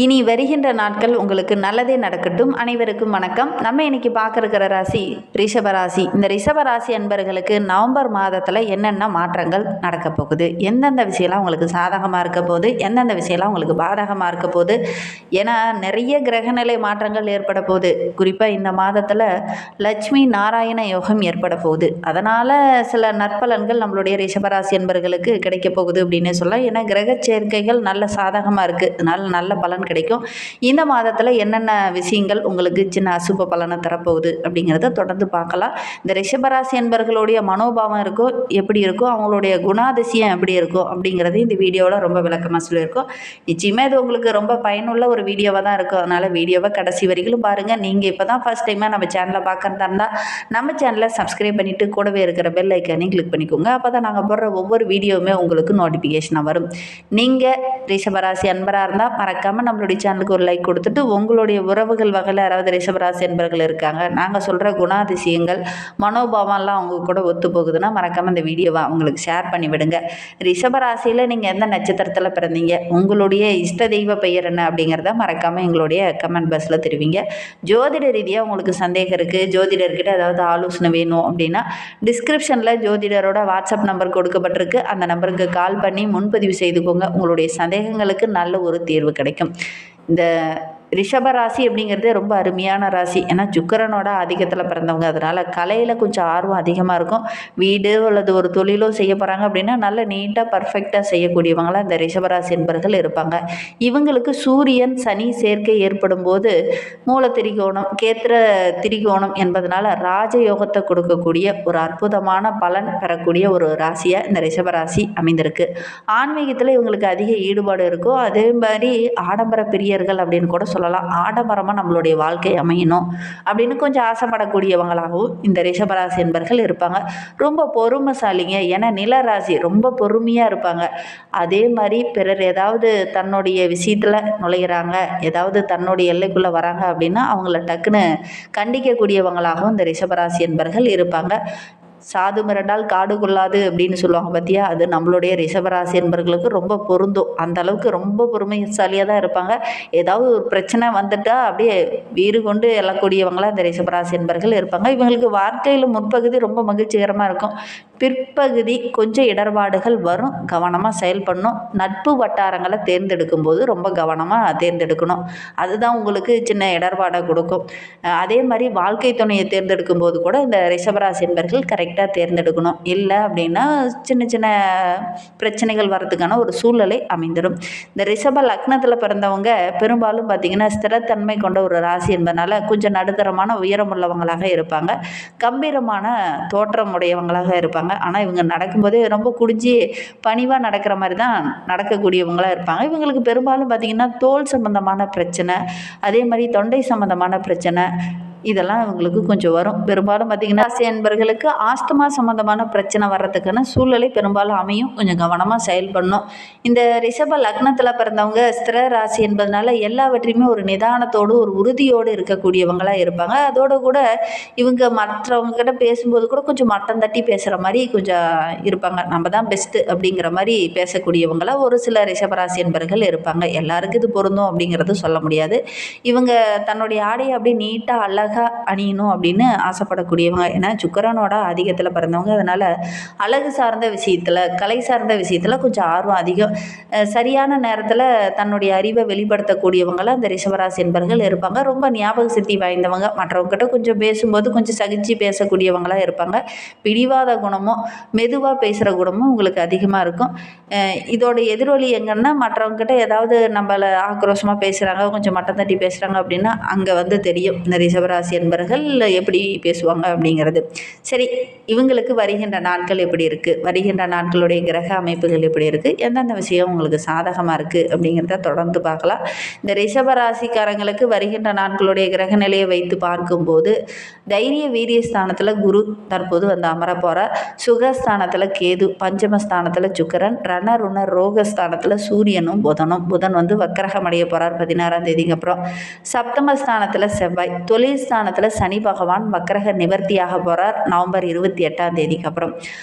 இனி வருகின்ற நாட்கள் உங்களுக்கு நல்லதே நடக்கட்டும். அனைவருக்கும் வணக்கம். நம்ம இன்னைக்கு பார்க்க இருக்கிற ராசி ரிஷபராசி. இந்த ரிஷபராசி அன்பர்களுக்கு நவம்பர் மாதத்தில் என்னென்ன மாற்றங்கள் நடக்க போகுது, எந்தெந்த விஷயம்லாம் உங்களுக்கு சாதகமாக இருக்க போகுது, எந்தெந்த விஷயம்லாம் உங்களுக்கு பாதகமாக இருக்க போகுது, ஏன்னா நிறைய கிரகநிலை மாற்றங்கள் ஏற்பட போகுது. குறிப்பாக இந்த மாதத்தில் லட்சுமி நாராயண யோகம் ஏற்பட போகுது. அதனால் சில நற்பலன்கள் நம்மளுடைய ரிஷபராசி அன்பர்களுக்கு கிடைக்க போகுது அப்படின்னு சொல்லலாம். ஏன்னா கிரக சேர்க்கைகள் நல்ல சாதகமாக இருக்குது, அதனால் நல்ல பலன் கிடைக்கும். இந்த மாதத்தில் என்னென்ன விஷயங்கள் உங்களுக்கு சின்ன அசுப பலனை தரப்போகுது அப்படிங்கிறத தொடர்ந்து பார்க்கலாம். இந்த ரிஷபராசி என்பர்களுடைய மனோபாவம் இருக்கோ எப்படி இருக்கோ, அவங்களுடைய குணாதிசயம் எப்படி இருக்கோ அப்படிங்கிறது இந்த வீடியோவில் ரொம்ப விளக்கமாக சொல்லியிருக்கோம். நிச்சயமாக இது உங்களுக்கு ரொம்ப பயனுள்ள ஒரு வீடியோவாக தான் இருக்கும். அதனால் வீடியோவை கடைசி வரைக்கும் பாருங்கள். நீங்கள் இப்போ தான் ஃபஸ்ட் டைமாக நம்ம சேனலை பார்க்குறதா இருந்தால் நம்ம சேனலை சப்ஸ்கிரைப் பண்ணிவிட்டு கூடவே இருக்கிற பெல் ஐக்கானையும் கிளிக் பண்ணிக்கோங்க. அப்போ தான் நாங்கள் போடுற ஒவ்வொரு வீடியோவுமே உங்களுக்கு நோட்டிஃபிகேஷனாக வரும். நீங்கள் ரிஷபராசி அன்பராக இருந்தால் மறக்காமல் நம்மளுடைய சேனலுக்கு ஒரு லைக் கொடுத்துட்டு, உங்களுடைய உறவுகள் வகையில் யாராவது ரிஷபராசி என்பர்கள் இருக்காங்க, நாங்கள் சொல்கிற குணாதிசயங்கள் மனோபாவம்லாம் அவங்க கூட ஒத்து போகுதுன்னா மறக்காமல் இந்த வீடியோவை அவங்களுக்கு ஷேர் பண்ணி விடுங்க. ரிஷபராசியில் நீங்கள் எந்த நட்சத்திரத்தில் பிறந்தீங்க, உங்களுடைய இஷ்ட தெய்வ பெயர் என்ன அப்படிங்கிறத மறக்காமல் எங்களுடைய கமெண்ட் பாக்ஸில் தெரிவிங்க. ஜோதிட ரீதியாக உங்களுக்கு சந்தேகம் இருக்குது, ஜோதிடர்கிட்ட ஏதாவது ஆலோசனை வேணும் அப்படின்னா டிஸ்கிரிப்ஷனில் ஜோதிடரோட வாட்ஸ்அப் நம்பர் கொடுக்கப்பட்டிருக்கு. அந்த நம்பருக்கு கால் பண்ணி முன்பதிவு செய்துக்கோங்க. உங்களுடைய சந்தேகங்களுக்கு நல்ல ஒரு தீர்வு கிடைக்கும். இந்த ரிஷபராசி அப்படிங்கிறது ரொம்ப அருமையான ராசி. ஏன்னா சுக்கிரனோட ஆதிக்கத்தில் பிறந்தவங்க, அதனால் கலையில் கொஞ்சம் ஆர்வம் அதிகமாக இருக்கும். வீடு அல்லது ஒரு தொழிலோ செய்ய போகிறாங்க அப்படின்னா நல்ல நீட்டாக பர்ஃபெக்டாக செய்யக்கூடியவங்களாம் இந்த ரிஷபராசி என்பர்கள் இருப்பாங்க. இவங்களுக்கு சூரியன் சனி சேர்க்கை ஏற்படும் போது மூல திரிகோணம் கேத்திர திரிகோணம் என்பதனால ராஜயோகத்தை கொடுக்கக்கூடிய ஒரு அற்புதமான பலன் பெறக்கூடிய ஒரு ராசியாக இந்த ரிஷபராசி அமைந்திருக்கு. ஆன்மீகத்தில் இவங்களுக்கு அதிக ஈடுபாடு இருக்கும். அதே மாதிரி ஆடம்பர பிரியர்கள் அப்படின்னு கூட சொல்லலாம். ஆடம்பரமாக நம்மளுடைய வாழ்க்கை அமையணும் அப்படின்னு கொஞ்சம் ஆசைப்படக்கூடியவங்களாகவும் இந்த ரிஷபராசி என்பர்கள் இருப்பாங்க. ரொம்ப பொறுமைசாலிங்க. ஏன்னா நிலராசி ரொம்ப பொறுமையாக இருப்பாங்க. அதே மாதிரி பிறர் ஏதாவது தன்னுடைய விஷயத்தில் நுழைகிறாங்க, ஏதாவது தன்னுடைய எல்லைக்குள்ளே வராங்க அப்படின்னா அவங்கள டக்குன்னு கண்டிக்கக்கூடியவங்களாகவும் இந்த ரிஷபராசி என்பர்கள் இருப்பாங்க. சாது மிரண்டால் காடு கொள்ளாது அப்படின்னு சொல்லுவாங்க பார்த்தியா, அது நம்மளுடைய ரிஷபராசி என்பர்களுக்கு ரொம்ப பொருந்தும். அந்த அளவுக்கு ரொம்ப பொறுமைசாலியாக தான் இருப்பாங்க. ஏதாவது ஒரு பிரச்சனை வந்துட்டால் அப்படியே வீறு கொண்டு எழக்கூடியவங்களாக இந்த ரிஷபராசி என்பர்கள் இருப்பாங்க. இவங்களுக்கு வாழ்க்கையில் முற்பகுதி ரொம்ப மகிழ்ச்சிகரமாக இருக்கும். பிற்பகுதி கொஞ்சம் இடர்பாடுகள் வரும். கவனமாக செயல்படணும். நட்பு வட்டாரங்களை தேர்ந்தெடுக்கும் போது ரொம்ப கவனமாக தேர்ந்தெடுக்கணும். அதுதான் உங்களுக்கு சின்ன இடர்பாடை கொடுக்கும். அதே மாதிரி வாழ்க்கை துணையை தேர்ந்தெடுக்கும் போது கூட இந்த ரிஷபராசி என்பர்கள் கரெக்டாக தேர்ந்தெடுக்கணும். இல்லை அப்படின்னா சின்ன சின்ன பிரச்சனைகள் வர்றதுக்கான ஒரு சூழ்நிலை அமைந்துடும். இந்த ரிஷப லக்னத்தில் பிறந்தவங்க பெரும்பாலும் பார்த்திங்கன்னா ஸ்திரத்தன்மை கொண்ட ஒரு ராசி என்பதனால கொஞ்சம் நடுத்தரமான உயரமுள்ளவங்களாக இருப்பாங்க. கம்பீரமான தோற்றம் உடையவங்களாக இருப்பாங்க. ஆனால் இவங்க நடக்கும்போதே ரொம்ப குடிஞ்சி பணிவாக நடக்கிற மாதிரி தான் நடக்கக்கூடியவங்களாக இருப்பாங்க. இவங்களுக்கு பெரும்பாலும் பார்த்திங்கன்னா தோல் சம்பந்தமான பிரச்சனை, அதே மாதிரி தொண்டை சம்பந்தமான பிரச்சனை இதெல்லாம் இவங்களுக்கு கொஞ்சம் வரும். பெரும்பாலும் பார்த்திங்கன்னா ராசி என்பர்களுக்கு ஆஸ்துமா சம்மந்தமான பிரச்சனை வர்றதுக்கான சூழ்நிலை பெரும்பாலும் அமையும். கொஞ்சம் கவனமாக செயல்படணும். இந்த ரிஷப லக்னத்தில் பிறந்தவங்க ஸ்திர ராசி என்பதனால எல்லாவற்றையுமே ஒரு நிதானத்தோடு ஒரு உறுதியோடு இருக்கக்கூடியவங்களாக இருப்பாங்க. அதோடு கூட இவங்க மற்றவங்ககிட்ட பேசும்போது கூட கொஞ்சம் மட்டம் தட்டி பேசுகிற மாதிரி கொஞ்சம் இருப்பாங்க. நம்ம தான் பெஸ்ட்டு அப்படிங்கிற மாதிரி பேசக்கூடியவங்களாக ஒரு சில ரிஷபராசி என்பர்கள் இருப்பாங்க. எல்லாருக்கும் இது பொருந்தும் அப்படிங்கிறது சொல்ல முடியாது. இவங்க தன்னுடைய ஆடையை அப்படியே நீட்டாக அழகாக அணியணும் அப்படின்னு ஆசைப்படக்கூடியவங்க. ஏன்னா சுக்கிரனோட அதிகத்தில் பிறந்தவங்க, அதனால் அழகு சார்ந்த விஷயத்தில் கலை சார்ந்த விஷயத்தில் கொஞ்சம் ஆர்வம் அதிகம். சரியான நேரத்தில் தன்னுடைய அறிவை வெளிப்படுத்தக்கூடியவங்களாம் இந்த ரிஷபராசி என்பர்கள் இருப்பாங்க. ரொம்ப ஞாபக சக்தி வாய்ந்தவங்க. மற்றவங்ககிட்ட கொஞ்சம் பேசும்போது கொஞ்சம் சகிச்சு பேசக்கூடியவங்களாக இருப்பாங்க. பிடிவாத குணமும் மெதுவாக பேசுகிற குணமும் உங்களுக்கு அதிகமாக இருக்கும். இதோட எதிரொலி எங்கன்னா மற்றவங்ககிட்ட ஏதாவது நம்மளை ஆக்ரோஷமாக பேசுகிறாங்க, கொஞ்சம் மட்டம் தட்டி பேசுகிறாங்க அப்படின்னா அங்கே வந்து தெரியும் இந்த ரிஷபராசி என்பர்கள் எப்படி பேசுவாங்க அப்படிங்கிறது. சரி, இவங்களுக்கு வருகின்ற நாட்கள் எப்படி இருக்குது, வருகின்ற நாட்களுடைய கிரக அமைப்புகள் எப்படி இருக்குது, எந்தெந்த விஷயம் உங்களுக்கு சாதகமாக இருக்குது அப்படிங்கிறத தொடர்ந்து பார்க்கலாம். இந்த ரிஷபராசிக்காரங்களுக்கு வருகின்ற நாட்களுடைய கிரக நிலையை வைத்து பார்க்கும்போது தைரிய வீரிய ஸ்தானத்தில் குரு தற்போது வந்து அமர போகிறார். சுகஸ்தானத்தில் கேது, பஞ்சமஸ்தானத்தில் சுக்கிரன், ரணருண ரோகஸ்தானத்தில் சூரியனும் புதனும். புதன் வந்து வக்கரகம் அடைய போகிறார் 16ஆம் தேதிக்கு அப்புறம். சப்தமஸ்தானத்தில் செவ்வாய், தொழில் ஸ்தானத்தில் சனி பகவான் வக்கரக நிவர்த்தியாக போகிறார் நவம்பர் 28ஆம் தேதிக்கு அப்புறம்.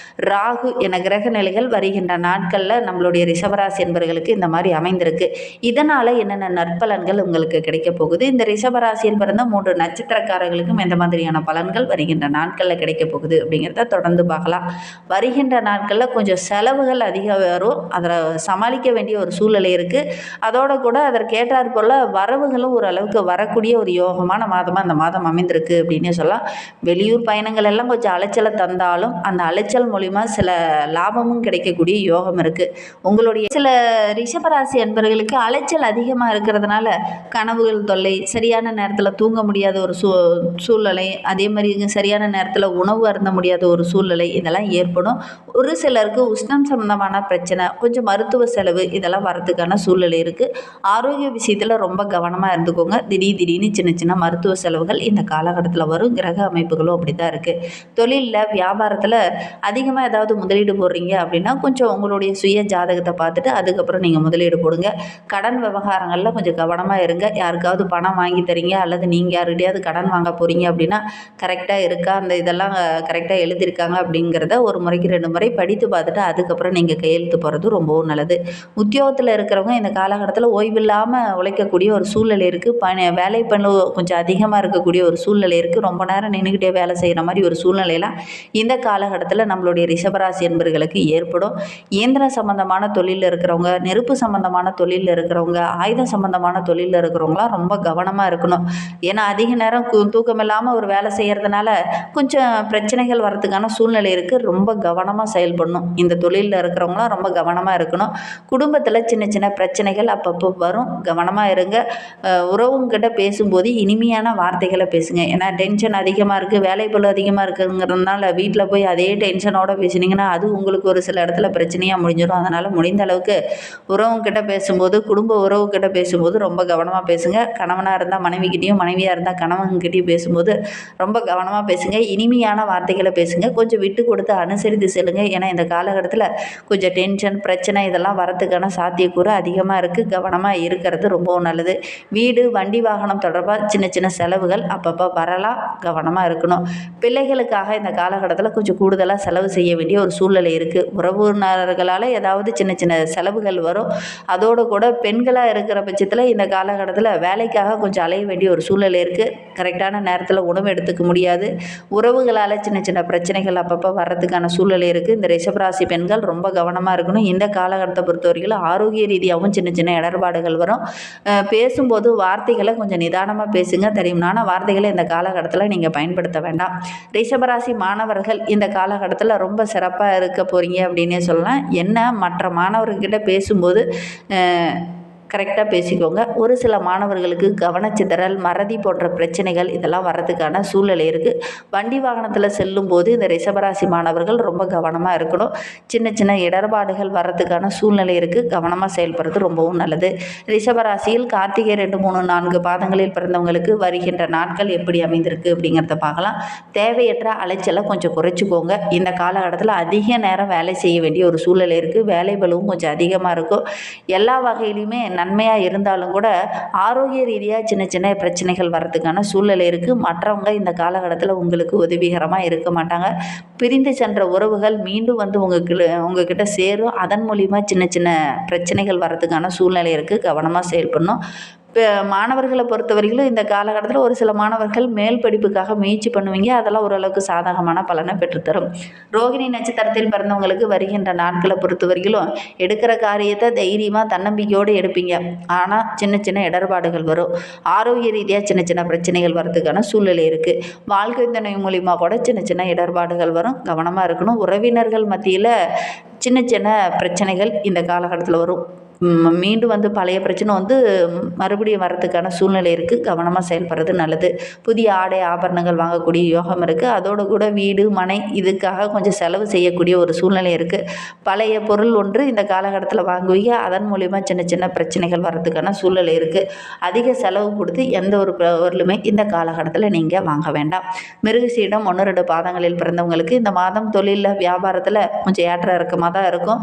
ராகு என கிரக நிலைகள் வருகின்ற நாட்களில் நம்மளுடைய ரிஷபராசி என்பவர்களுக்கு இந்த மாதிரி அமைந்திருக்கு. இதனால் என்னென்ன நற்பலன்கள் உங்களுக்கு கிடைக்க போகுது, இந்த ரிஷபராசியில் பிறந்த 3 நட்சத்திரக்காரர்களுக்கும் எந்த மாதிரியான பலன்கள் வருகின்ற நாட்களில் கிடைக்க போகுது அப்படிங்கிறத தொடர்ந்து பார்க்கலாம். வருகின்ற நாட்களில் கொஞ்சம் செலவுகள் அதிகம் வரும், அதில் சமாளிக்க வேண்டிய ஒரு சூழ்நிலை இருக்குது. அதோட கூட அதற்கேற்றாற் போல் வரவுகளும் ஓரளவுக்கு வரக்கூடிய ஒரு யோகமான மாதமாக அந்த மாதம் அமைந்திருக்கு அப்படின்னே சொல்லலாம். வெளியூர் பயணங்கள் எல்லாம் கொஞ்சம் அலைச்சலை தந்தாலும் அந்த அலைச்சல் மூலிமா சில லாபமும் கிடைக்கக்கூடிய யோகம் இருக்குது. உங்களுடைய சில ரிஷபராசி என்பவர்களுக்கு அலைச்சல் அதிகமாக இருக்கிறதுனால கனவுகள் தொல்லை, சரியான நேரத்தில் தூங்க முடியாத ஒரு சூழ்நிலை, அதே மாதிரி சரியான நேரத்தில் உணவு அருந்த முடியாத ஒரு சூழ்நிலை இதெல்லாம் ஏற்படும். ஒரு சிலருக்கு உஷ்ணம் சம்பந்தமான பிரச்சனை, கொஞ்சம் மருத்துவ செலவு இதெல்லாம் வரதுக்கான சூழ்நிலை இருக்குது. ஆரோக்கிய விஷயத்தில் ரொம்ப கவனமாக இருந்துக்கோங்க. திடீர்னு சின்ன மருத்துவ செலவுகள் இந்த காலகட்டத்தில் வரும். கிரக அமைப்புகளும் அப்படி தான் இருக்குது. தொழிலில் வியாபாரத்தில் அதிகமாக ஏதாவது முதலீடு போடுறீங்க அப்படின்னா கொஞ்சம் உங்களுடைய சுய ஜாதகத்தை பார்த்துட்டு அதுக்கப்புறம் நீங்கள் முதலீடு போடுங்க. கடன் விவகாரங்களில் கொஞ்சம் கவனமாக இருங்க. யாருக்காவது பணம் வாங்கி தரீங்க அல்லது நீங்கள் யாருக்கிட்டையாவது கடன் வாங்க போகிறீங்க அப்படின்னா கரெக்டாக இருக்கா, அந்த இதெல்லாம் கரெக்டாக எழுதியிருக்காங்க அப்படிங்கிறத ஒரு முறைக்கு 2 முறை படித்து பார்த்துட்டு அதுக்கப்புறம் நீங்கள் கையெழுத்து போகிறது ரொம்பவும் நல்லது. உத்தியோகத்தில் இருக்கிறவங்க இந்த காலகட்டத்தில் ஓய்வில்லாமல் உழைக்கக்கூடிய ஒரு சூழ்நிலை இருக்குது. வேலை பளு கொஞ்சம் அதிகமாக இருக்கக்கூடிய ஒரு சூழ்நிலை இருக்குது. ரொம்ப நேரம் நின்றுக்கிட்டே வேலை செய்கிற மாதிரி ஒரு சூழ்நிலையெல்லாம் இந்த காலகட்டத்தில் நம்மளுடைய ரிஷபராசி என்பவர்களுக்கு ஏற்படும். இயந்திர சம்பந்தமான தொழிலில் இருக்கிறவங்க, நெருப்பு சம்பந்தமான தொழிலில் இருக்கிறவங்க, ஆயுதம் சம்பந்தமான தொழிலில் இருக்கிறவங்களாம் ரொம்ப கவனமாக இருக்கணும். ஏன்னா அதிக நேரம் தூக்கம் இல்லாமல் ஒரு வேலை செய்கிறதுனால கொஞ்சம் பிரச்சனைகள் வரதுக்கான சூழ்நிலை இருக்குது. ரொம்ப கவனமாக செயல்படணும். இந்த தொழிலில் இருக்கிறவங்களாம் ரொம்ப கவனமாக இருக்கணும். குடும்பத்தில் சின்ன பிரச்சனைகள் அப்பப்போ வரும், கவனமாக இருங்க. உறவுங்கிட்ட பேசும்போது இனிமையான வார்த்தைகளை பேசுங்க. ஏன்னா டென்ஷன் அதிகமாக இருக்குது, வேலைப்பளு அதிகமாக இருக்குங்கிறதுனால வீட்டில் போய் அதே டென்ஷனோடு பேசுனீங்கன்னா அது உங்களுக்கு ஒரு சில இடத்துல பிரச்சனையாக முடிஞ்சிடும். அதனால் முடிந்த அளவுக்கு உறவுங்கிட்ட பேசும்போது, குடும்ப உறவுக்கிட்ட பேசும்போது ரொம்ப கவனமாக பேசுங்க. கணவனாக இருந்தால் மனைவிக்கிட்டையும், மனைவியாக இருந்தால் கணவன்கிட்டையும் பேசும்போது ரொம்ப கவனமாக பேசுங்க. இனிமையான வார்த்தைகளை பேசுங்க. கொஞ்சம் விட்டு கொடுத்து அனுசரித்து செல்லுங்க. ஏன்னா இந்த காலகட்டத்தில் கொஞ்சம் டென்ஷன் பிரச்சனை இதெல்லாம் வரத்துக்கான சாத்தியக்கூறு அதிகமாக இருக்குது. கவனமாக இருக்கிறது ரொம்பவும் நல்லது. வீடு வண்டி வாகனம் தொடர்பாக சின்ன செலவுகள் அப்பப்போ வரலாம், கவனமாக இருக்கணும். பிள்ளைகளுக்காக இந்த காலகட்டத்தில் கொஞ்சம் கூடுதலாக செலவு செய்ய வேண்டிய ஒரு சூழ்நிலை இருக்குது. உறவினர்களால் ஏதாவது சின்ன செலவுகள் வரும். அதோடு கூட பெண்களாக இருக்கிற பட்சத்தில் இந்த காலகட்டத்தில் வேலைக்காக கொஞ்சம் அலைய வேண்டிய ஒரு சூழ்நிலை இருக்குது. கரெக்டான நேரத்தில் உணவு எடுத்துக்க முடியாது. உறவுகளால் சின்ன பிரச்சனைகள் அப்பப்போ வர்றதுக்கான சூழ்நிலை இருக்குது. இந்த ரிஷபராசி பெண்கள் ரொம்ப கவனமாக இருக்கணும். இந்த காலகட்டத்தை பொறுத்தவரைக்கும் ஆரோக்கிய ரீதியாகவும் சின்ன இடர்பாடுகள் வரும். பேசும்போது வார்த்தைகளை கொஞ்சம் நிதானமாக பேசுங்க. தெரியும்னான வார்த்தைகளை இந்த காலகட்டத்தில் நீங்கள் பயன்படுத்த வேண்டாம். ரிஷபராசி மாணவர்கள் இந்த காலகட்டத்தில் ரொம்ப சிறப்பாக இருக்க போகிறீங்க அப்படின்னே சொல்லலாம். என்ன மற்ற மாணவர்கிட்ட பேசும்போது கரெக்டாக பேசிக்கோங்க. ஒரு சில மாணவர்களுக்கு கவனச்சிதறல், மறதி போன்ற பிரச்சனைகள் இதெல்லாம் வர்றதுக்கான சூழ்நிலை இருக்குது. வண்டி வாகனத்தில் செல்லும்போது இந்த ரிஷபராசி மாணவர்கள் ரொம்ப கவனமாக இருக்கணும். சின்ன இடர்பாடுகள் வர்றதுக்கான சூழ்நிலை இருக்குது. கவனமாக செயல்படுறது ரொம்பவும் நல்லது. ரிஷபராசியில் கார்த்திகை 2, 3, 4 பாதங்களில் பிறந்தவங்களுக்கு வருகின்ற நாட்கள் எப்படி அமைந்திருக்கு அப்படிங்கிறத பார்க்கலாம். தேவையற்ற அலைச்சலை கொஞ்சம் குறைச்சிக்கோங்க. இந்த காலகட்டத்தில் அதிக நேரம் வேலை செய்ய வேண்டிய ஒரு சூழ்நிலை இருக்குது. வேலை பளுவும் கொஞ்சம் அதிகமாக இருக்கும். எல்லா வகையிலுமே நன்மையாக இருந்தாலும் கூட ஆரோக்கிய ரீதியாக சின்ன பிரச்சனைகள் வர்றதுக்கான சூழ்நிலை இருக்குது. மற்றவங்க இந்த காலகட்டத்தில் உங்களுக்கு உதவிகரமாக இருக்க மாட்டாங்க. பிரிந்து சென்ற உறவுகள் மீண்டும் வந்து உங்ககிட்ட சேரும். அதன் மூலிமா சின்ன பிரச்சனைகள் வர்றதுக்கான சூழ்நிலை இருக்குது. கவனமாக செயல்படணும். இப்போ மாணவர்களை பொறுத்தவரையிலும் இந்த காலகட்டத்தில் ஒரு சில மாணவர்கள் மேல் படிப்புக்காக முயற்சி பண்ணுவீங்க. அதெல்லாம் ஓரளவுக்கு சாதகமான பலனை பெற்றுத்தரும். ரோகிணி நட்சத்திரத்தில் பிறந்தவங்களுக்கு வருகின்ற நாட்களை பொறுத்தவரையிலும் எடுக்கிற காரியத்தை தைரியமாக தன்னம்பிக்கையோடு எடுப்பீங்க. ஆனால் சின்ன இடர்பாடுகள் வரும். ஆரோக்கிய ரீதியாக சின்ன பிரச்சனைகள் வர்றதுக்கான சூழ்நிலை இருக்குது. வாழ்க்கை துணை மூலிமா கூட சின்ன இடர்பாடுகள் வரும். கவனமாக இருக்கணும். உறவினர்கள் மத்தியில் சின்ன பிரச்சனைகள் இந்த காலகட்டத்தில் வரும். மீண்டும் வந்து பழைய பிரச்சனை வந்து மறுபடியும் வர்றதுக்கான சூழ்நிலை இருக்குது. கவனமாக செயல்படுறது நல்லது. புதிய ஆடை ஆபரணங்கள் வாங்கக்கூடிய யோகம் இருக்குது. அதோடு கூட வீடு மனை இதுக்காக கொஞ்சம் செலவு செய்யக்கூடிய ஒரு சூழ்நிலை இருக்குது. பழைய பொருள் ஒன்று இந்த காலகட்டத்தில் வாங்குவீங்க. அதன் மூலிமா சின்ன பிரச்சனைகள் வர்றதுக்கான சூழ்நிலை இருக்குது. அதிக செலவு கொடுத்து எந்த ஒரு பொருளுமே இந்த காலகட்டத்தில் நீங்கள் வாங்க வேண்டாம். மிருகசீடம் 1, 2 பாதங்களில் பிறந்தவங்களுக்கு இந்த மாதம் தொழிலில் வியாபாரத்தில் கொஞ்சம் ஏற்ற இறக்கமாக தான் இருக்கும்.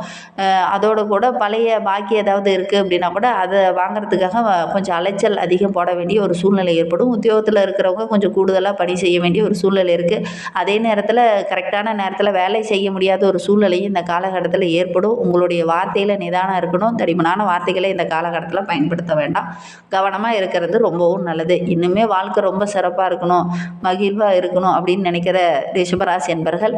அதோடு கூட பழைய பாக்கி ஏதாவது இருக்குது அப்படின்னா கூட அதை வாங்குறதுக்காக கொஞ்சம் அலைச்சல் அதிகம் போட வேண்டிய ஒரு சூழ்நிலை ஏற்படும். உத்தியோகத்தில் இருக்கிறவங்க கொஞ்சம் கூடுதலாக பணி செய்ய வேண்டிய ஒரு சூழ்நிலை இருக்குது. அதே நேரத்தில் கரெக்டான நேரத்தில் வேலை செய்ய முடியாத ஒரு சூழ்நிலையும் இந்த காலகட்டத்தில் ஏற்படும். உங்களுடைய வார்த்தையில் நிதானம் இருக்கணும். தடிமனான வார்த்தைகளை இந்த காலகட்டத்தில் பயன்படுத்த வேண்டாம். கவனமாக இருக்கிறது ரொம்பவும் நல்லது. இன்னுமே வாழ்க்கை ரொம்ப சிறப்பாக இருக்கணும், மகிழ்வாக இருக்கணும் அப்படின்னு நினைக்கிற ரிஷபராசி என்பர்கள்